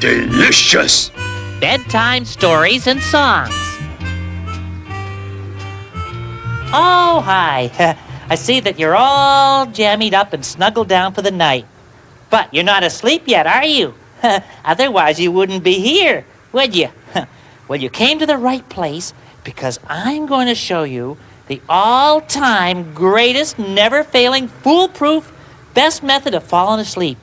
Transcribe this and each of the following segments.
delicious. Bedtime stories and songs. Oh, hi. I see that you're all jammied up and snuggled down for the night. But you're not asleep yet, are you? Otherwise, you wouldn't be here, would you? Well, you came to the right place because I'm going to show you the all-time greatest, never-failing, foolproof, best method of falling asleep.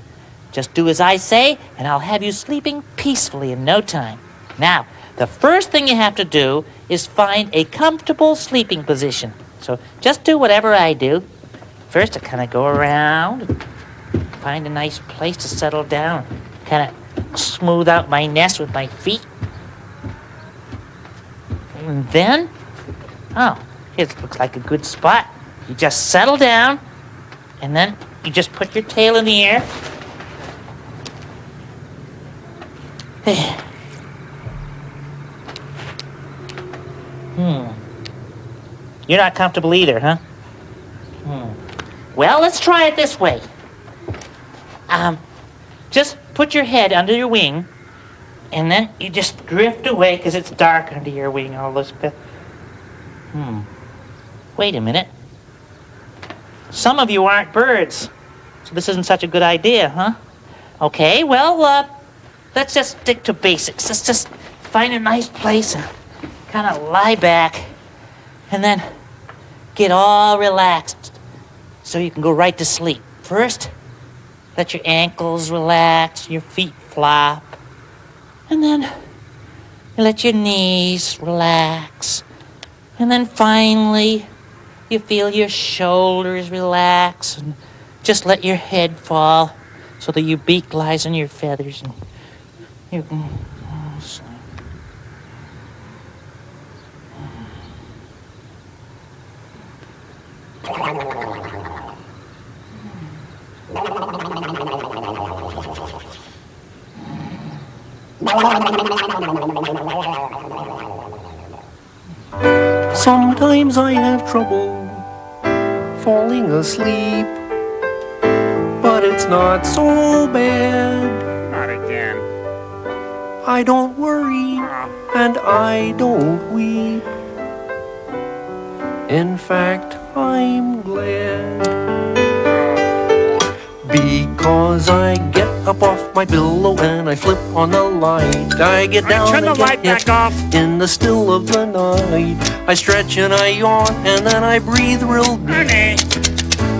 Just do as I say, and I'll have you sleeping peacefully in no time. Now, the first thing you have to do is find a comfortable sleeping position. So just do whatever I do. First, I kind of go around, find a nice place to settle down, kind of smooth out my nest with my feet. And then, it looks like a good spot. You just settle down, and then you just put your tail in the air. You're not comfortable either, huh? Well, let's try it this way. Just put your head under your wing, and then you just drift away because it's dark under your wing, Elizabeth. Wait a minute. Some of you aren't birds, so this isn't such a good idea, huh? Okay, well, let's just stick to basics. Let's just find a nice place and kind of lie back, and then get all relaxed so you can go right to sleep. First, let your ankles relax, your feet flop, and then you let your knees relax. And then finally, you feel your shoulders relax, and just let your head fall so that your beak lies on your feathers, and you can sleep. Sometimes I have trouble falling asleep, but it's not so bad. Not again. I don't worry and I don't weep. In fact, I'm glad, because I get up off my pillow and I flip on the light. I get down Turn the and light get back off. in the still of the night. I stretch and I yawn and then I breathe real deep Honey.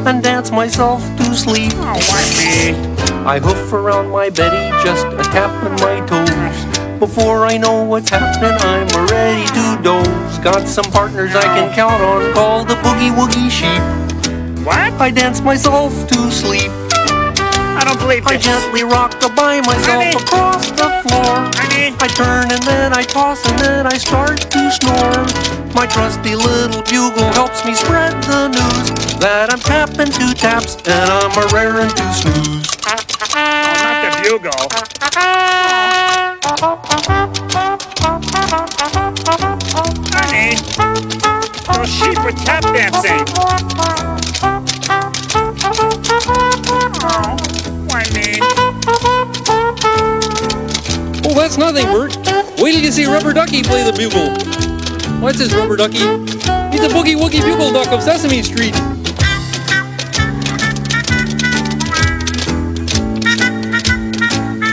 and dance myself to sleep. Oh, why me? I hoof around my Betty, just a tapping my toes. Before I know what's happening, I'm ready to doze. Got some partners I can count on, called the Boogie Woogie Sheep. What? I dance myself to sleep. I don't believe I this. gently rock by myself Honey. across the floor. Honey. I turn and then I toss and then I start to snore. My trusty little bugle helps me spread the news that I'm tapping two taps and I'm a raring to snooze. Oh, not the bugle. Honey, those sheep were tap dancing. Oh, why me? Oh, that's nothing, Bert. Wait till you see Rubber Ducky play the bugle. What's this, Rubber Ducky? He's a Boogie Woogie Bugle Duck of Sesame Street.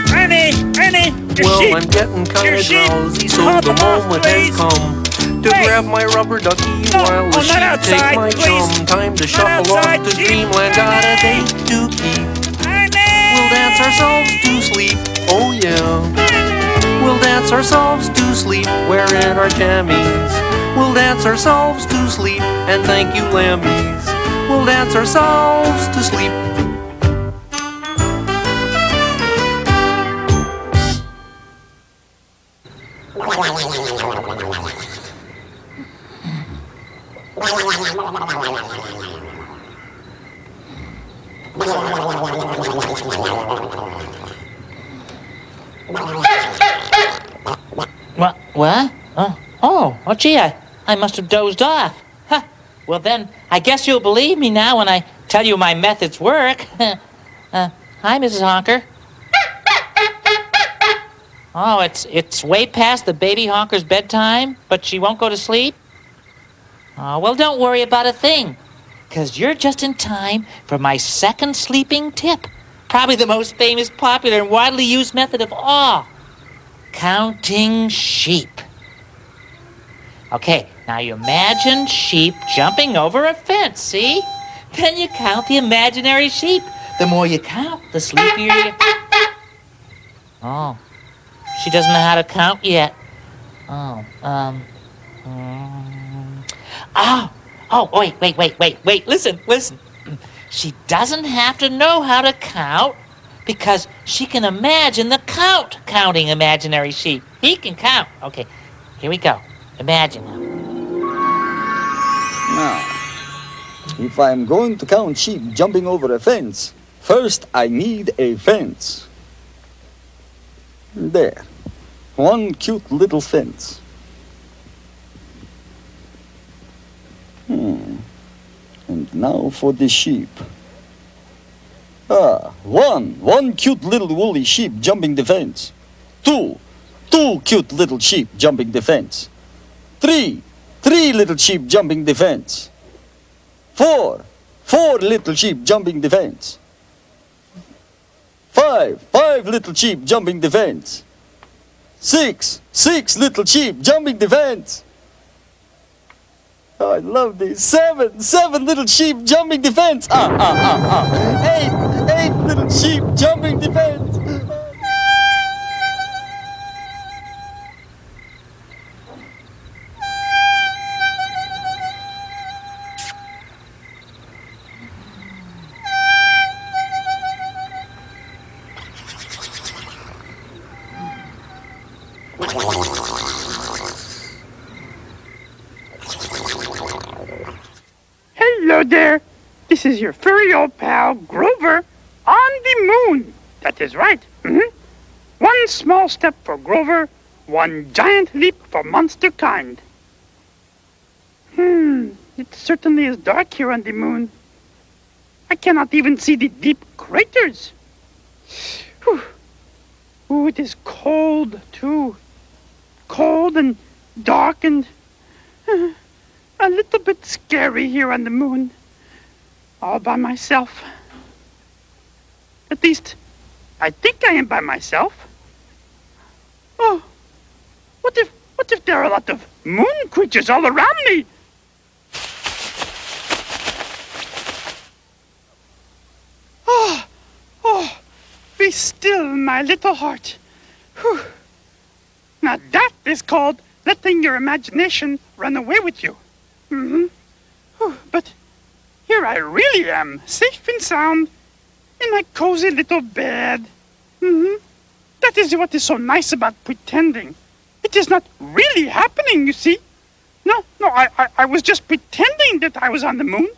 Honey, your Well, sheep. I'm getting kind Your of sheep. drowsy, so Call the them off, moment please. has come to Hey. grab my rubber ducky No, while the not sheep outside, take my please. chum. Time to Not shuffle outside, off to sheep. dreamland, got a date to keep. We'll dance ourselves to sleep, oh yeah. We'll dance ourselves to sleep, wearing our jammies. We'll dance ourselves to sleep, and thank you, lambies. We'll dance ourselves to sleep. What? Oh, gee, I must have dozed off. Huh. Well, then, I guess you'll believe me now when I tell you my methods work. Hi, Mrs. Honker. Oh, it's way past the baby honker's bedtime, but she won't go to sleep? Oh, well, don't worry about a thing, because you're just in time for my second sleeping tip. Probably the most famous, popular, and widely used method of all. Counting sheep. Okay, now you imagine sheep jumping over a fence, see? Then you count the imaginary sheep. The more you count, the sleepier you... Oh, she doesn't know how to count yet. Oh, wait, listen. She doesn't have to know how to count because she can imagine the counting imaginary sheep. He can count. Okay, here we go. Imagine now. Now, if I'm going to count sheep jumping over a fence, first I need a fence. There. One cute little fence. And now for the sheep. One cute little woolly sheep jumping the fence. Two cute little sheep jumping the fence. Three little sheep jumping the fence. Four little sheep jumping the fence. Five little sheep jumping the fence. Six little sheep jumping the fence. Oh, I love this. Seven little sheep jumping the fence. Eight little sheep jumping the fence. Hello there. This is your furry old pal, Grover, on the moon. That is right. One small step for Grover, one giant leap for monster kind. It certainly is dark here on the moon. I cannot even see the deep craters. Whew. Ooh, it is cold, too. Cold and dark and a little bit scary here on the moon. All by myself. At least, I think I am by myself. Oh, what if there are a lot of moon creatures all around me? Oh, be still, my little heart. Whew. Now that is called letting your imagination run away with you. But here I really am, safe and sound, in my cozy little bed. That is what is so nice about pretending. It is not really happening, you see. No, I was just pretending that I was on the moon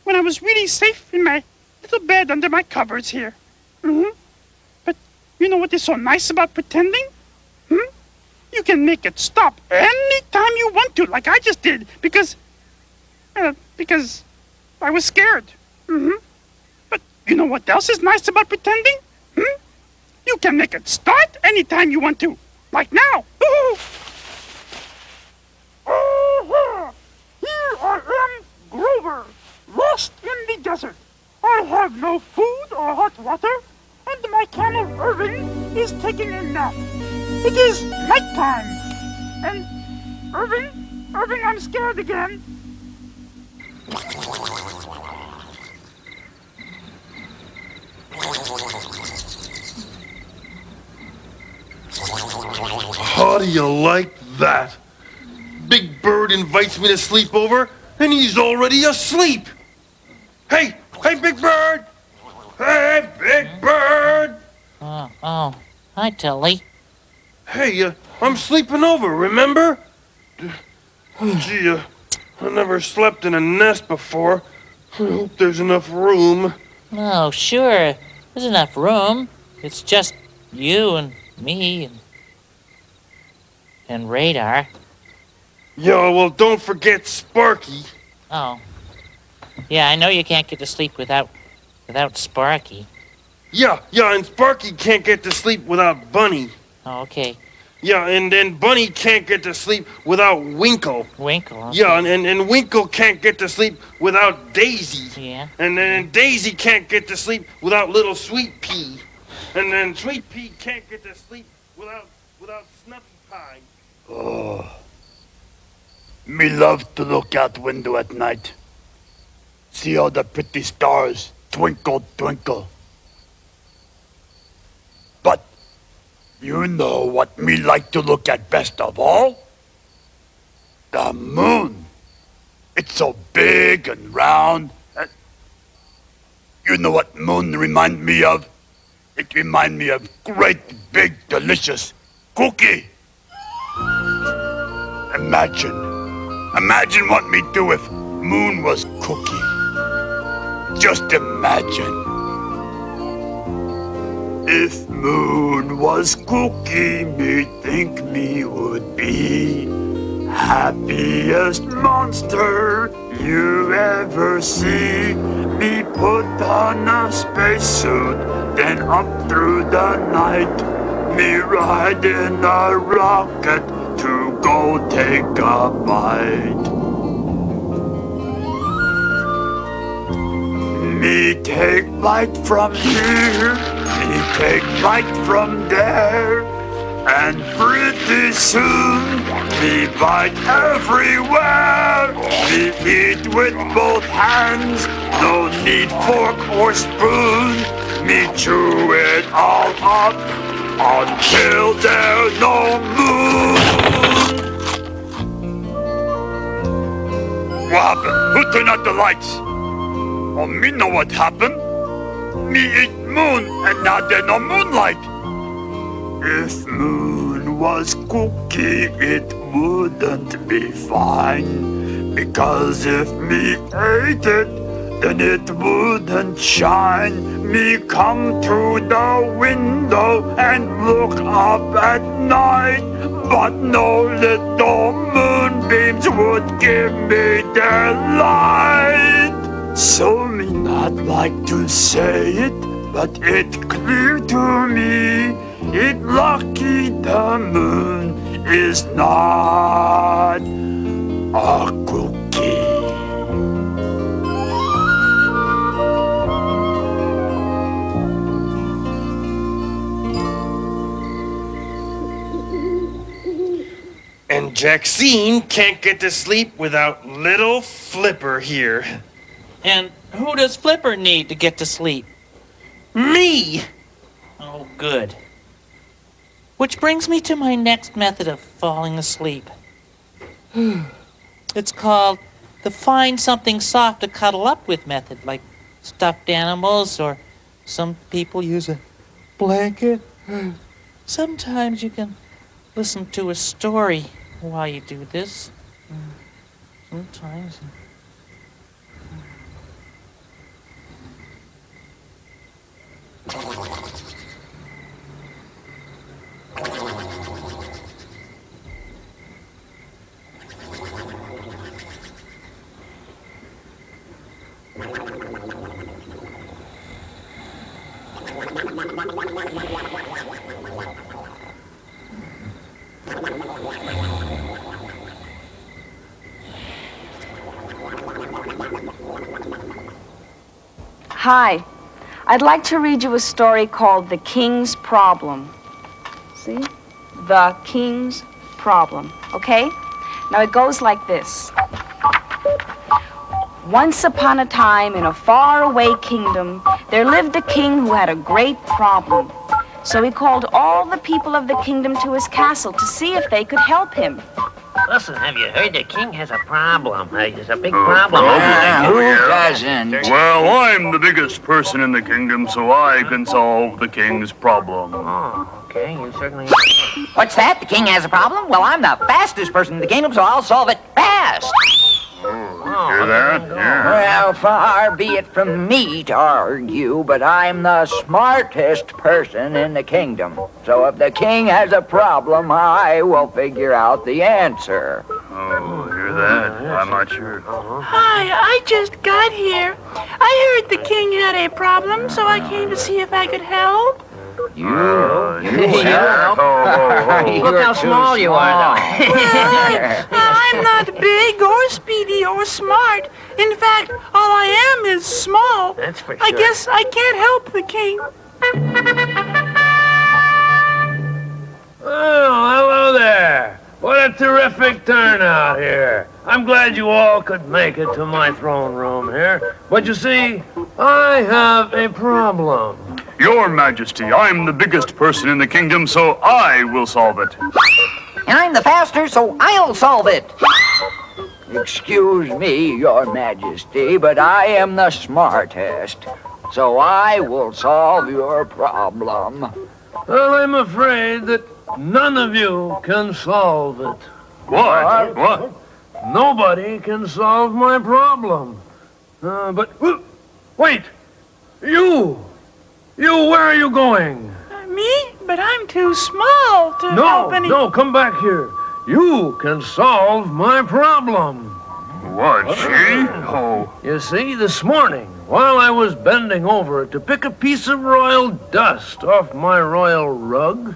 when I was really safe in my little bed under my covers here. But you know what is so nice about pretending? You can make it stop any time you want to, like I just did, because I was scared. But you know what else is nice about pretending? You can make it start anytime you want to, like now. Here I am, Grover, lost in the desert. I have no food or hot water, and my camel Irving is taking a nap. It is nighttime, and Irving, I'm scared again. How do you like that? Big Bird invites me to sleep over, and he's already asleep. Hey, Big Bird! Hey, Big Bird! Oh, hi, Tilly. Hey, I'm sleeping over, remember? Gee, I never slept in a nest before. I hope there's enough room. Oh, sure. There's enough room. It's just you and me and Radar. Yeah, well, don't forget Sparky. Oh. Yeah, I know you can't get to sleep without Sparky. Yeah, and Sparky can't get to sleep without Bunny. Oh, okay. Yeah, and then Bunny can't get to sleep without Winkle. Winkle. Okay. Yeah, and Winkle can't get to sleep without Daisy. Yeah. And then Daisy can't get to sleep without little Sweet Pea. And then Sweet Pea can't get to sleep without Snuffy Pie. Oh, me love to look out window at night. See all the pretty stars twinkle, twinkle. But you know what me like to look at best of all? The moon. It's so big and round. You know what moon remind me of? It remind me of great, big, delicious cookie. Imagine what me do if moon was cookie. Just imagine. If moon was cookie, me think me would be happiest monster you ever see. Me put on a spacesuit, then up through the night. Me ride in a rocket to go take a bite. Me take flight from here, me take flight from there, and pretty soon me bite everywhere. Me eat with both hands, no need fork or spoon. Me chew it all up until there's no moon. What happened? Who turned out the lights? Oh, me know what happened. Me eat moon and now there's no moonlight. If moon was cookie, it wouldn't be fine. Because if me ate it, then it wouldn't shine. Me come to the window and look up at night, but no little moonbeams would give me their light. So me not like to say it, but it's clear to me, it lucky the moon is not a cookie. And Jackson can't get to sleep without little Flipper here. And who does Flipper need to get to sleep? Me! Oh, good. Which brings me to my next method of falling asleep. It's called the find something soft to cuddle up with method, like stuffed animals, or some people use a blanket. Sometimes you can listen to a story while you do this. Sometimes. Hi. I'd like to read you a story called The King's Problem. See? The King's Problem. Okay? Now it goes like this. Once upon a time, in a faraway kingdom, there lived a king who had a great problem. So he called all the people of the kingdom to his castle to see if they could help him. Listen, have you heard the king has a problem? There's a big problem. Who doesn't? Well, I'm the biggest person in the kingdom, so I can solve the king's problem. Oh, okay, you certainly... What's that? The king has a problem? Well, I'm the fastest person in the kingdom, so I'll solve it fast. Hear that? Yeah. Well, far be it from me to argue, but I'm the smartest person in the kingdom. So if the king has a problem, I will figure out the answer. Oh, hear that? I'm not sure. Hi, I just got here. I heard the king had a problem, so I came to see if I could help. You Yeah. Look how small you are, though. I'm not big or speedy or smart. In fact, all I am is small. That's for sure. I guess I can't help the king. Oh, hello there. What a terrific turnout here. I'm glad you all could make it to my throne room here. But you see, I have a problem. Your Majesty, I'm the biggest person in the kingdom, so I will solve it. And I'm the faster, so I'll solve it. Excuse me, Your Majesty, but I am the smartest, so I will solve your problem. Well, I'm afraid that none of you can solve it. What? Nobody can solve my problem. Wait! You, where are you going? Me? But I'm too small to help any... No, come back here. You can solve my problem. What, she? Oh. You see, this morning, while I was bending over to pick a piece of royal dust off my royal rug,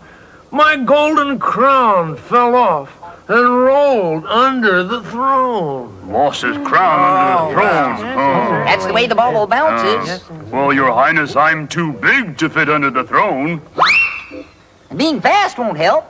my golden crown fell off and rolled under the throne. Lost his crown under the throne. Oh. That's the way the bauble bounces. Well, Your Highness, I'm too big to fit under the throne. Being fast won't help.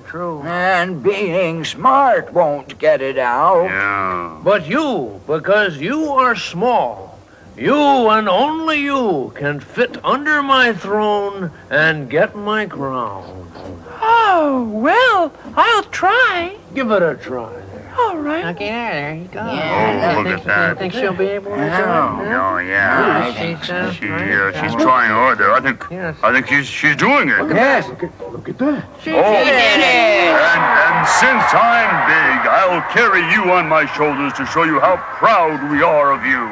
True. And being smart won't get it out. Yeah. But you, because you are small, you and only you can fit under my throne and get my crown. Oh, well, I'll try. Give it a try. All right. Okay, there you go. Oh, look at that. Think she'll be able to do it? Oh, yeah. She's trying harder. I think she's doing it. Yes. Look at that. She did it. And since I'm big, I'll carry you on my shoulders to show you how proud we are of you.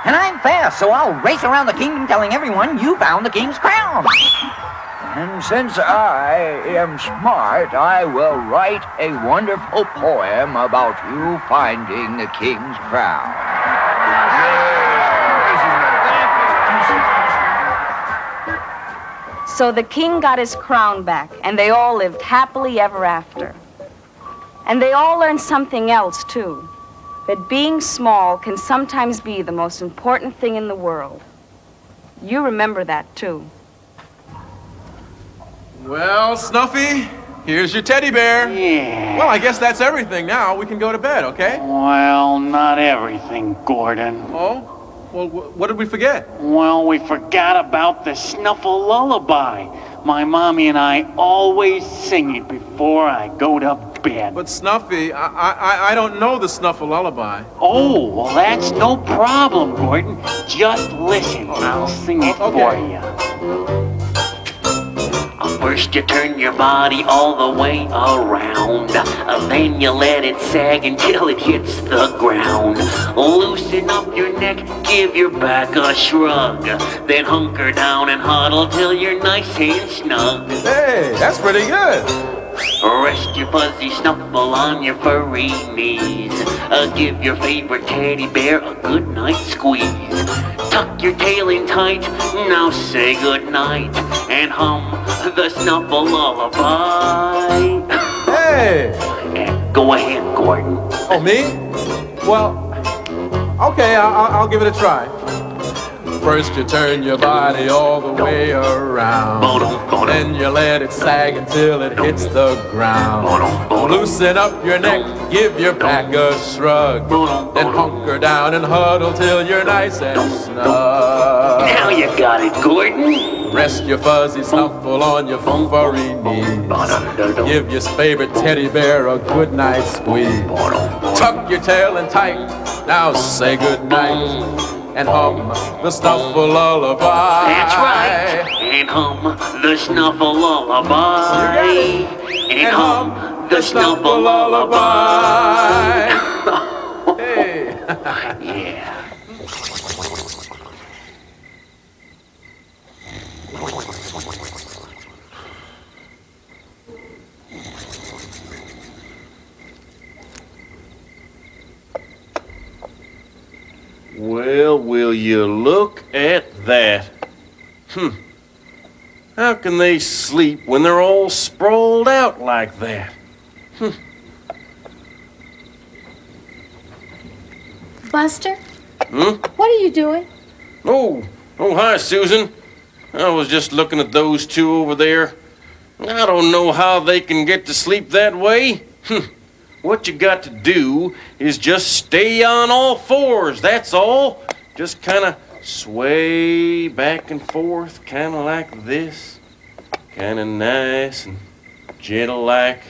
And I'm fast, so I'll race around the kingdom telling everyone you found the king's crown. And since I am smart, I will write a wonderful poem about you finding the king's crown. So the king got his crown back, and they all lived happily ever after. And they all learned something else, too. That being small can sometimes be the most important thing in the world. You remember that, too. Well, Snuffy, here's your teddy bear. Yeah. Well, I guess that's everything now. We can go to bed, okay? Well, not everything, Gordon. Oh? Well, what did we forget? Well, we forgot about the Snuffle Lullaby. My mommy and I always sing it before I go to bed. But Snuffy, I don't know the Snuffle Lullaby. Oh, well, that's no problem, Gordon. Just listen. I'll sing it for you. First you turn your body all the way around, then you let it sag until it hits the ground. Loosen up your neck, give your back a shrug, then hunker down and huddle till you're nice and snug. Hey, that's pretty good. Rest your fuzzy snuffle on your furry knees. Give your favorite teddy bear a good night squeeze. Tuck your tail in tight, now say good night, and hum the Snuffle Lullaby. Hey! Go ahead, Gordon. Oh, me? Well, okay, I'll give it a try. First you turn your body all the way around, then you let it sag until it hits the ground. Loosen up your neck, give your back a shrug, then hunker down and huddle till you're nice and snug. Now you got it, Gordon. Rest your fuzzy snuffle on your furry knees. Give your favorite teddy bear a good night squeeze. Tuck your tail in tight, now say good night, and hum the Snuffle Lullaby. That's right. And hum the Snuffle Lullaby. And hum the Snuffle Lullaby. Hey. Yeah. Well, will you look at that? How can they sleep when they're all sprawled out like that? Buster? Hmm? What are you doing? Oh, hi, Susan. I was just looking at those two over there. I don't know how they can get to sleep that way. What you got to do is just stay on all fours, that's all. Just kind of sway back and forth, kind of like this. Kind of nice and gentle like.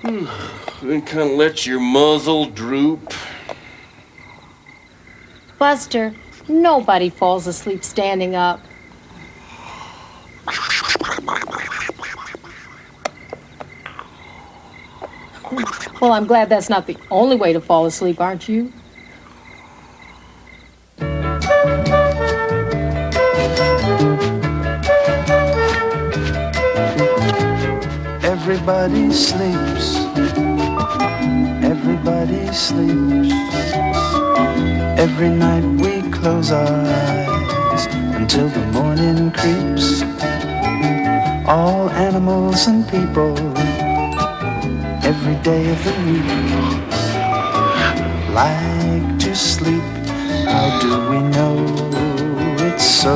Then kind of let your muzzle droop. Buster, nobody falls asleep standing up. Well, I'm glad that's not the only way to fall asleep, aren't you? Everybody sleeps. Everybody sleeps. Every night we close our eyes until the morning creeps. All animals and people, every day of the week, like to sleep. How do we know it's so?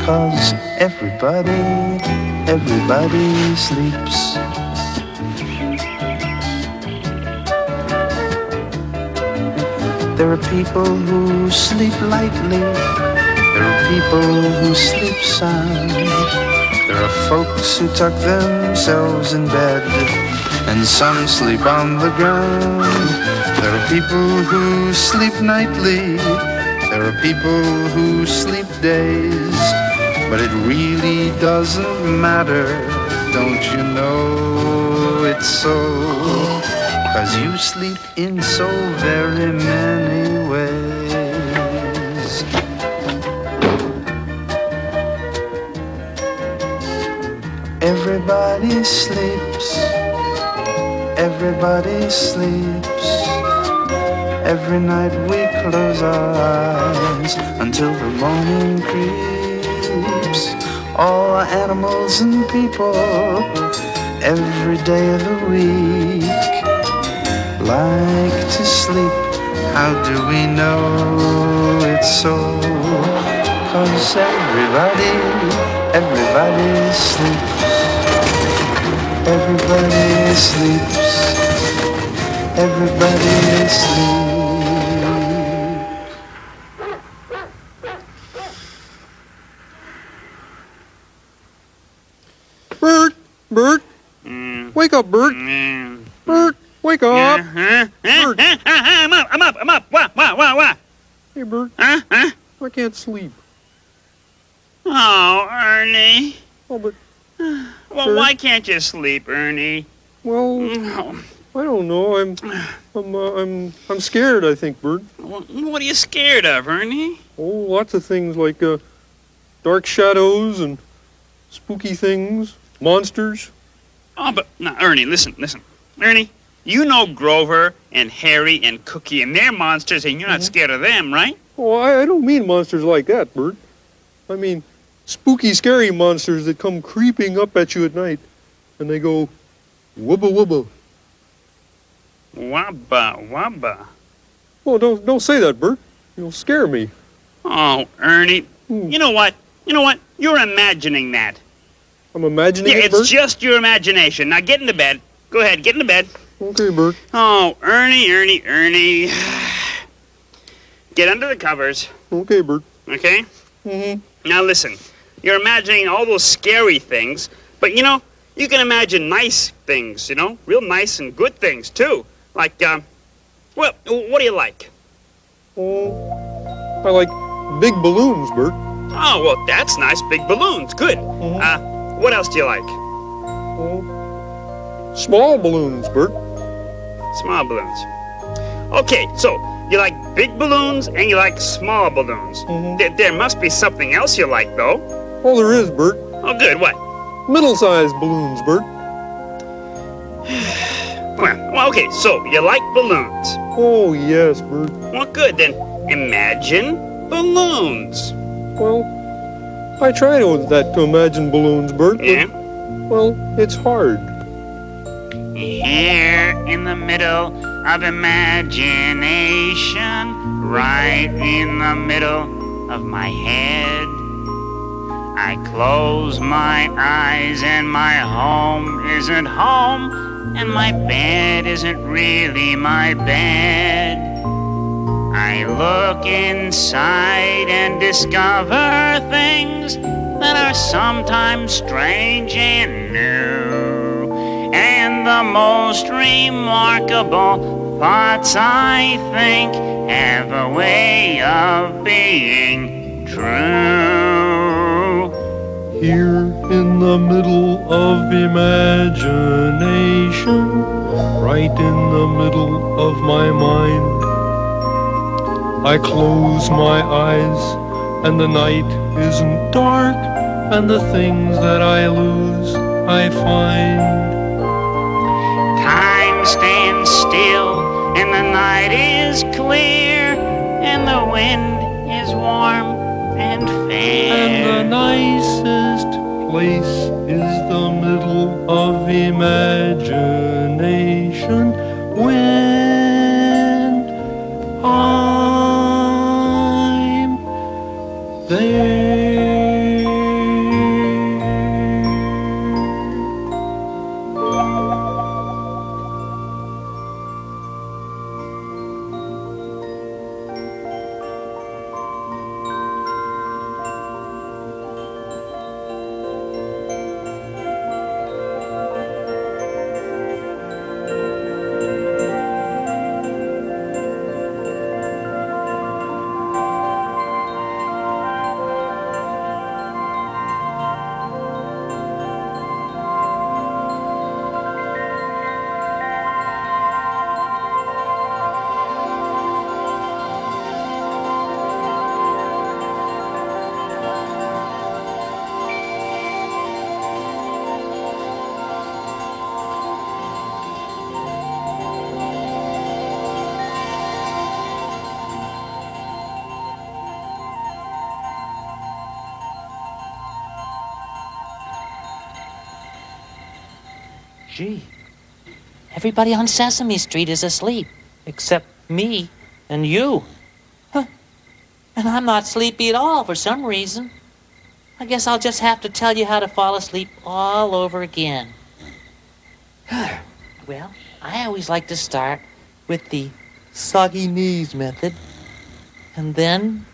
'Cause everybody sleeps. There are people who sleep lightly. There are people who sleep sound. There are folks who tuck themselves in bed, and some sleep on the ground. There are people who sleep nightly. There are people who sleep days. But it really doesn't matter, don't you know it's so? 'Cause you sleep in so very many ways. Everybody sleeps. Everybody sleeps. Every night we close our eyes until the morning creeps. All animals and people, every day of the week, like to sleep. How do we know it's so? 'Cause everybody sleeps. Everybody sleeps. Everybody sleeps. Bert! Wake up, Bert! Bert, wake up! Bert! I'm up! What? Hey, Bert. Huh? I can't sleep. Oh, Ernie. Oh, but... Well, Bert? why can't you sleep, Ernie? Well, I don't know. I'm scared, I think, Bert. What are you scared of, Ernie? Oh, lots of things like, dark shadows and spooky things. Monsters? Oh, but now, Ernie, listen. Ernie, you know Grover and Harry and Cookie and they're monsters and you're not scared of them, right? Oh, I don't mean monsters like that, Bert. I mean spooky, scary monsters that come creeping up at you at night and they go wubba wubba. Wubba. Well, don't say that, Bert. You'll scare me. Oh, Ernie, you know what? You're imagining that. I'm imagining it, Bert? It's just your imagination. Now get into bed. Go ahead, get into bed. Okay, Bert. Oh, Ernie. Get under the covers. Okay, Bert. Okay? Mm-hmm. Now listen, you're imagining all those scary things, but you can imagine nice things, real nice and good things too. Like, what do you like? Oh, I like big balloons, Bert. Oh, well, that's nice, big balloons, good. What else do you like? Oh, small balloons, Bert. Small balloons. Okay, so you like big balloons and you like small balloons. There must be something else you like, though. Oh, there is, Bert. Oh, good. What? Middle-sized balloons, Bert. Well, okay, so you like balloons. Oh, yes, Bert. Well, good, then imagine balloons. Well, I try to imagine balloons, Bert, but, well, it's hard. Here in the middle of imagination, right in the middle of my head, I close my eyes and my home isn't home, and my bed isn't really my bed. I look inside and discover things that are sometimes strange and new. And the most remarkable thoughts, I think, have a way of being true. Here in the middle of imagination, right in the middle of my mind, I close my eyes and the night isn't dark, and the things that I lose I find. Time stands still and the night is clear, and the wind is warm and fair. And the nicest place is the middle of imagination, when I'm there. Gee, everybody on Sesame Street is asleep, except me and you. Huh. And I'm not sleepy at all for some reason. I guess I'll just have to tell you how to fall asleep all over again. Well, I always like to start with the soggy knees method, and then